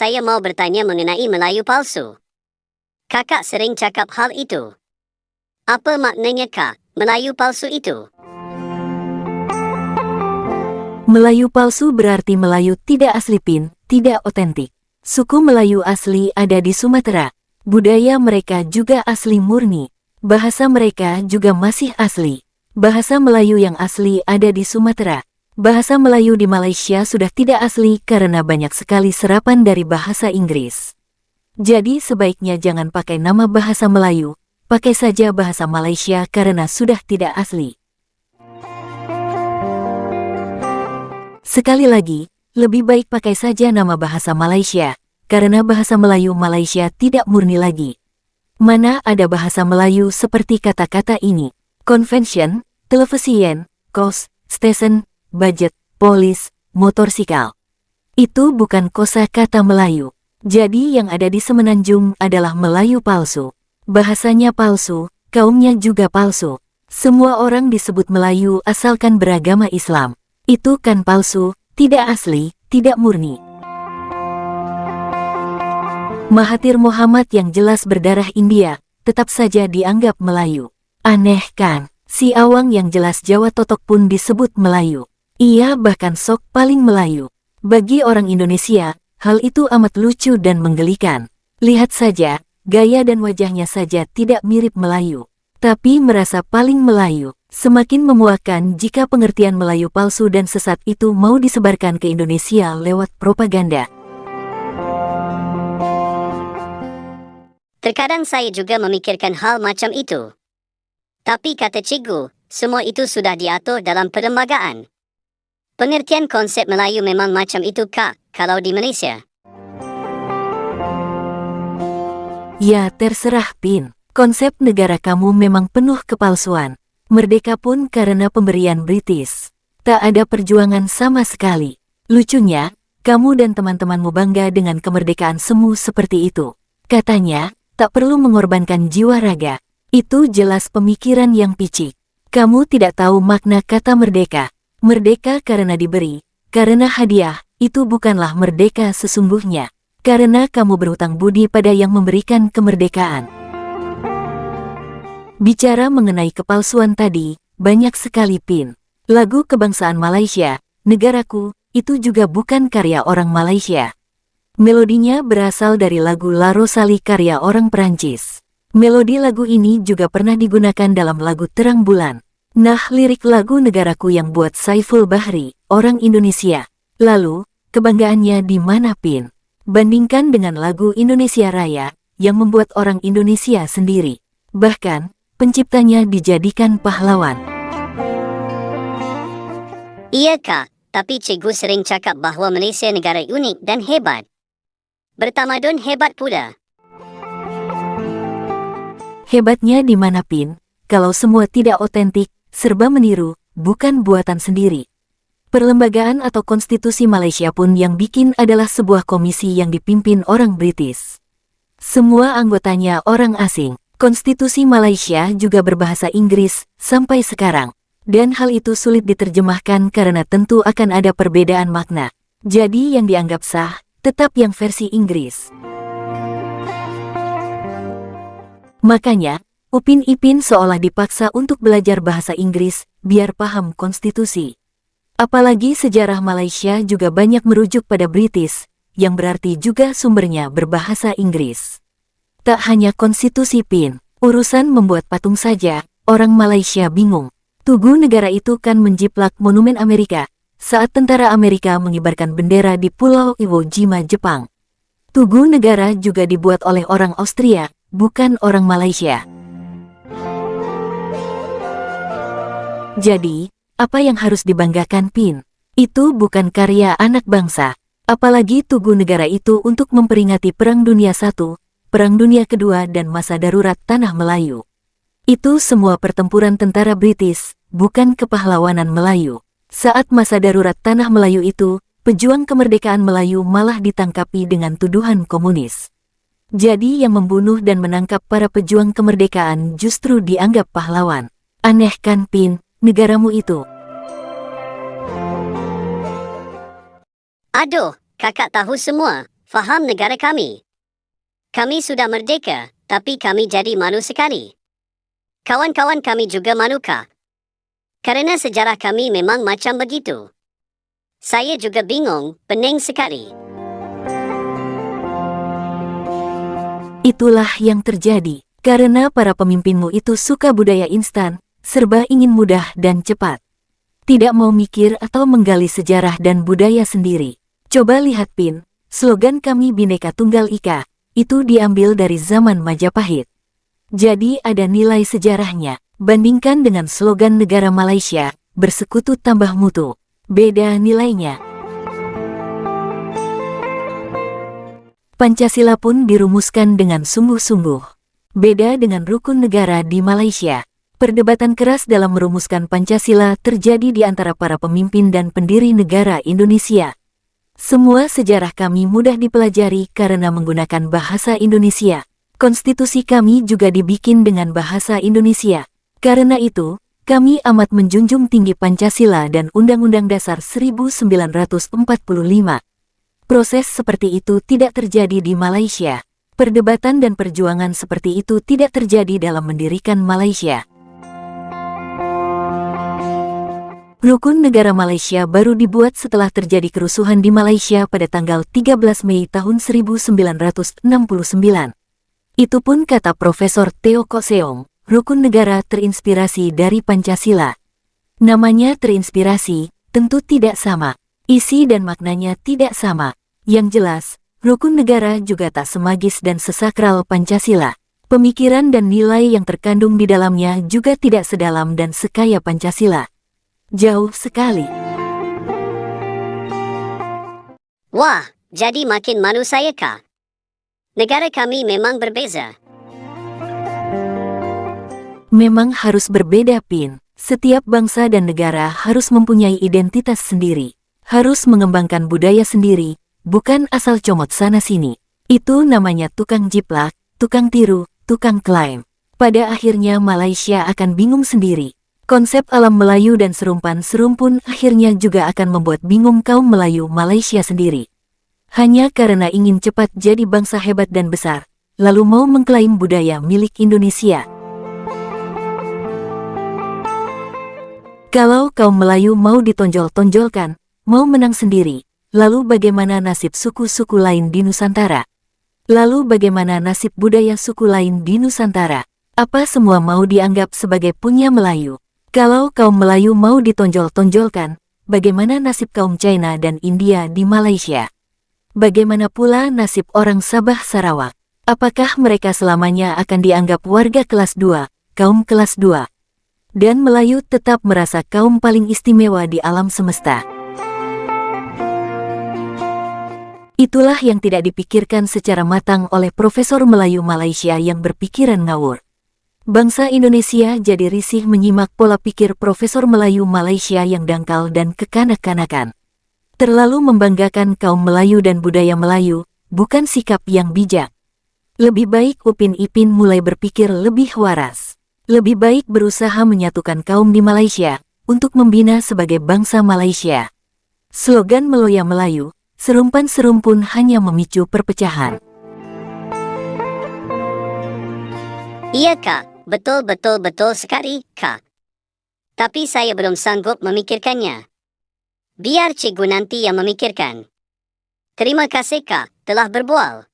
saya mau bertanya mengenai Melayu palsu. Kakak sering cakap hal itu. Apa maknanya, Kak, Melayu palsu itu? Melayu palsu berarti Melayu tidak asli Pin, tidak otentik. Suku Melayu asli ada di Sumatera. Budaya mereka juga asli murni. Bahasa mereka juga masih asli. Bahasa Melayu yang asli ada di Sumatera. Bahasa Melayu di Malaysia sudah tidak asli karena banyak sekali serapan dari bahasa Inggris. Jadi sebaiknya jangan pakai nama bahasa Melayu, pakai saja bahasa Malaysia karena sudah tidak asli. Sekali lagi, lebih baik pakai saja nama bahasa Malaysia, karena bahasa Melayu Malaysia tidak murni lagi. Mana ada bahasa Melayu seperti kata-kata ini: convention, televisien, kos, station, budget, polis, motorsikal. Itu bukan kosakata Melayu. Jadi yang ada di Semenanjung adalah Melayu palsu. Bahasanya palsu, kaumnya juga palsu. Semua orang disebut Melayu asalkan beragama Islam. Itu kan palsu, tidak asli, tidak murni. Mahathir Mohamad yang jelas berdarah India, tetap saja dianggap Melayu. Aneh kan, si Awang yang jelas Jawa Totok pun disebut Melayu. Ia bahkan sok paling Melayu. Bagi orang Indonesia, hal itu amat lucu dan menggelikan. Lihat saja, gaya dan wajahnya saja tidak mirip Melayu. Tapi merasa paling Melayu. Semakin memuakkan jika pengertian Melayu palsu dan sesat itu mau disebarkan ke Indonesia lewat propaganda. Terkadang saya juga memikirkan hal macam itu. Tapi kata cikgu, semua itu sudah diatur dalam perlembagaan. Pengertian konsep Melayu memang macam itu, Kak, kalau di Malaysia. Ya terserah Pin, konsep negara kamu memang penuh kepalsuan. Merdeka pun karena pemberian British. Tak ada perjuangan sama sekali. Lucunya, kamu dan teman-temanmu bangga dengan kemerdekaan semu seperti itu. Katanya, tak perlu mengorbankan jiwa raga. Itu jelas pemikiran yang picik. Kamu tidak tahu makna kata merdeka. Merdeka karena diberi, karena hadiah, itu bukanlah merdeka sesungguhnya. Karena kamu berhutang budi pada yang memberikan kemerdekaan. Bicara mengenai kepalsuan tadi, banyak sekali Pin. Lagu kebangsaan Malaysia, Negaraku, itu juga bukan karya orang Malaysia. Melodinya berasal dari lagu La Rosalie karya orang Perancis. Melodi lagu ini juga pernah digunakan dalam lagu Terang Bulan. Nah, lirik lagu Negaraku yang buat Saiful Bahri, orang Indonesia. Lalu, kebanggaannya di mana Pin? Bandingkan dengan lagu Indonesia Raya, yang membuat orang Indonesia sendiri. Bahkan, penciptanya dijadikan pahlawan. Iya, Kak, tapi cikgu sering cakap bahawa Malaysia negara unik dan hebat. Bertamadun hebat pula. Hebatnya di mana Pin? Kalau semua tidak otentik, serba meniru, bukan buatan sendiri. Perlembagaan atau konstitusi Malaysia pun yang bikin adalah sebuah komisi yang dipimpin orang British. Semua anggotanya orang asing. Konstitusi Malaysia juga berbahasa Inggris sampai sekarang. Dan hal itu sulit diterjemahkan karena tentu akan ada perbedaan makna. Jadi yang dianggap sah, tetap yang versi Inggris. Makanya, Upin Ipin seolah dipaksa untuk belajar bahasa Inggris, biar paham konstitusi. Apalagi sejarah Malaysia juga banyak merujuk pada British, yang berarti juga sumbernya berbahasa Inggris. Tak hanya konstitusi Pin, urusan membuat patung saja, orang Malaysia bingung. Tugu negara itu kan menjiplak monumen Amerika, saat tentara Amerika mengibarkan bendera di Pulau Iwo Jima, Jepang. Tugu negara juga dibuat oleh orang Austria, bukan orang Malaysia. Jadi, apa yang harus dibanggakan Pin? Itu bukan karya anak bangsa. Apalagi Tugu negara itu untuk memperingati Perang Dunia I, Perang Dunia Kedua dan masa darurat Tanah Melayu. Itu semua pertempuran tentara British, bukan kepahlawanan Melayu. Saat masa darurat Tanah Melayu itu, pejuang kemerdekaan Melayu malah ditangkapi dengan tuduhan komunis. Jadi yang membunuh dan menangkap para pejuang kemerdekaan justru dianggap pahlawan. Aneh kan Pin, negaramu itu? Aduh, kakak tahu semua. Faham negara kami. Kami sudah merdeka, tapi kami jadi malu sekali. Kawan-kawan kami juga malu, Kak. Karena sejarah kami memang macam begitu. Saya juga bingung, pening sekali. Itulah yang terjadi, karena para pemimpinmu itu suka budaya instan, serba ingin mudah dan cepat. Tidak mau mikir atau menggali sejarah dan budaya sendiri. Coba lihat Pin, slogan kami Bhinneka Tunggal Ika, itu diambil dari zaman Majapahit. Jadi ada nilai sejarahnya, bandingkan dengan slogan negara Malaysia, bersekutu tambah mutu. Beda nilainya. Pancasila pun dirumuskan dengan sungguh-sungguh. Beda dengan rukun negara di Malaysia. Perdebatan keras dalam merumuskan Pancasila terjadi di antara para pemimpin dan pendiri negara Indonesia. Semua sejarah kami mudah dipelajari karena menggunakan bahasa Indonesia. Konstitusi kami juga dibikin dengan bahasa Indonesia. Karena itu, kami amat menjunjung tinggi Pancasila dan Undang-Undang Dasar 1945. Proses seperti itu tidak terjadi di Malaysia. Perdebatan dan perjuangan seperti itu tidak terjadi dalam mendirikan Malaysia. Rukun negara Malaysia baru dibuat setelah terjadi kerusuhan di Malaysia pada tanggal 13 Mei tahun 1969. Itu pun kata Profesor Teo Koh Seong, rukun negara terinspirasi dari Pancasila. Namanya terinspirasi, tentu tidak sama. Isi dan maknanya tidak sama. Yang jelas, rukun negara juga tak semagis dan sesakral Pancasila. Pemikiran dan nilai yang terkandung di dalamnya juga tidak sedalam dan sekaya Pancasila. Jauh sekali. Wah, jadi makin malu saya, Kak. Negara kami memang berbeza. Memang harus berbeda, Pin. Setiap bangsa dan negara harus mempunyai identitas sendiri. Harus mengembangkan budaya sendiri, bukan asal comot sana-sini. Itu namanya tukang jiplak, tukang tiru, tukang klaim. Pada akhirnya Malaysia akan bingung sendiri. Konsep alam Melayu dan serumpan-serum pun akhirnya juga akan membuat bingung kaum Melayu Malaysia sendiri. Hanya karena ingin cepat jadi bangsa hebat dan besar, lalu mau mengklaim budaya milik Indonesia. Kalau kaum Melayu mau ditonjol-tonjolkan, mau menang sendiri, lalu bagaimana nasib suku-suku lain di Nusantara? Lalu bagaimana nasib budaya suku lain di Nusantara? Apa semua mau dianggap sebagai punya Melayu? Kalau kaum Melayu mau ditonjol-tonjolkan, bagaimana nasib kaum China dan India di Malaysia? Bagaimana pula nasib orang Sabah Sarawak? Apakah mereka selamanya akan dianggap warga kelas 2, kaum kelas 2? Dan Melayu tetap merasa kaum paling istimewa di alam semesta. Itulah yang tidak dipikirkan secara matang oleh Profesor Melayu Malaysia yang berpikiran ngawur. Bangsa Indonesia jadi risih menyimak pola pikir Profesor Melayu Malaysia yang dangkal dan kekanak-kanakan. Terlalu membanggakan kaum Melayu dan budaya Melayu, bukan sikap yang bijak. Lebih baik Upin Ipin mulai berpikir lebih waras. Lebih baik berusaha menyatukan kaum di Malaysia, untuk membina sebagai bangsa Malaysia. Slogan Meloya Melayu, serumpan-serum pun hanya memicu perpecahan. Iya, Kak. Betul sekali, Kak. Tapi saya belum sanggup memikirkannya. Biar cikgu nanti yang memikirkan. Terima kasih, Kak, telah berbual.